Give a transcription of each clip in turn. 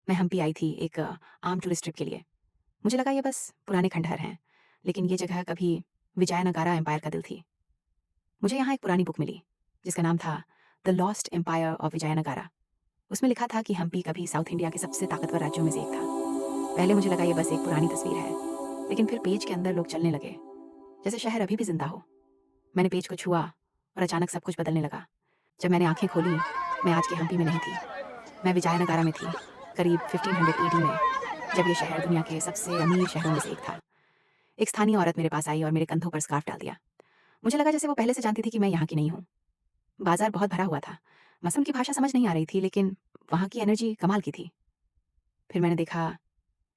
मैं हम्पी आई थी एक आम टूरिस्ट ट्रिप के लिए। मुझे लगा ये बस पुराने खंडहर हैं, लेकिन ये जगह कभी विजयनगरा एम्पायर का दिल थी। मुझे यहाँ एक पुरानी बुक मिली जिसका नाम था the lost empire of Vijayanagara. उसमें लिखा था कि हम्पी कभी साउथ इंडिया के सबसे ताकतवर राज्यों में से एक था। पहले मुझे लगा ये बस एक पुरानी तस्वीर है, लेकिन फिर पेज के अंदर लोग चलने लगे जैसे शहर अभी भी जिंदा हो। मैंने पेज को छुआ और अचानक सब कुछ बदलने लगा। जब मैंने आंखें खोली, मैं आज के हम्पी में नहीं थी, मैं विजयनगरा में थी, करीब 1500 AD में, जब ये शहर दुनिया के सबसे अमीर शहरों में से एक था। एक स्थानीय औरत मेरे पास आई और मेरे कंधों पर स्कार्फ डाल दिया। मुझे लगा जैसे वो पहले से जानती थी कि मैं यहाँ की नहीं हूँ। बाजार बहुत भरा हुआ था। मौसम की भाषा समझ नहीं आ रही थी, लेकिन वहाँ की एनर्जी कमाल की थी। फिर मैंने देखा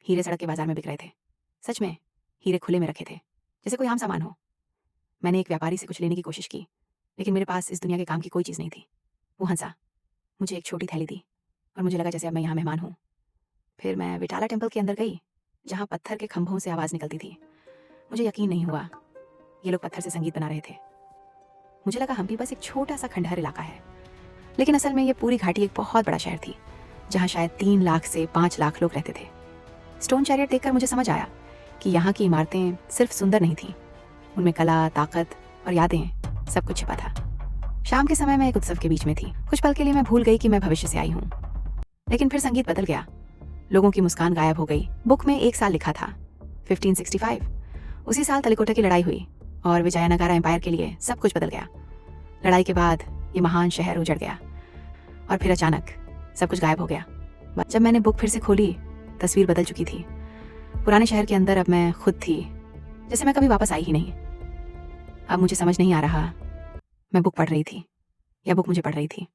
हीरे सड़क के बाजार में बिक रहे थे। सच में हीरे खुले में रखे थे, जैसे कोई आम सामान हो। मैंने एक व्यापारी से कुछ लेने की कोशिश की, लेकिन मेरे पास इस दुनिया के काम की कोई चीज़ नहीं थी। वो हंसा, मुझे एक छोटी थैली दी और मुझे लगा जैसे अब मैं यहाँ मेहमान हूँ। फिर मैं विटाला टेम्पल के अंदर गई, जहाँ पत्थर के खंभों से आवाज़ निकलती थी। मुझे यकीन नहीं हुआ, ये लोग पत्थर से संगीत बना रहे थे। मुझे लगा हम्पी बस एक छोटा सा खंडहर इलाका है, लेकिन असल में ये पूरी घाटी एक बहुत बड़ा शहर थी, जहाँ शायद 3 लाख से 5 लाख लोग रहते थे। स्टोन चैरियट देखकर मुझे समझ आया कि यहाँ की इमारतें सिर्फ सुंदर नहीं थीं, उनमें कला, ताकत और यादें सब कुछ छिपा था। शाम के समय मैं एक उत्सव के बीच में थी। कुछ पल के लिए मैं भूल गई कि मैं भविष्य से आई हूँ, लेकिन फिर संगीत बदल गया। लोगों की मुस्कान गायब हो गई। बुक में एक साल लिखा था, 1565। उसी साल तलिकोटा की लड़ाई हुई और विजयनगरा एम्पायर के लिए सब कुछ बदल गया। लड़ाई के बाद ये महान शहर उजड़ गया और फिर अचानक सब कुछ गायब हो गया। जब मैंने बुक फिर से खोली, तस्वीर बदल चुकी थी। पुराने शहर के अंदर अब मैं खुद थी, जैसे मैं कभी वापस आई ही नहीं। अब मुझे समझ नहीं आ रहा, मैं बुक पढ़ रही थी या बुक मुझे पढ़ रही थी।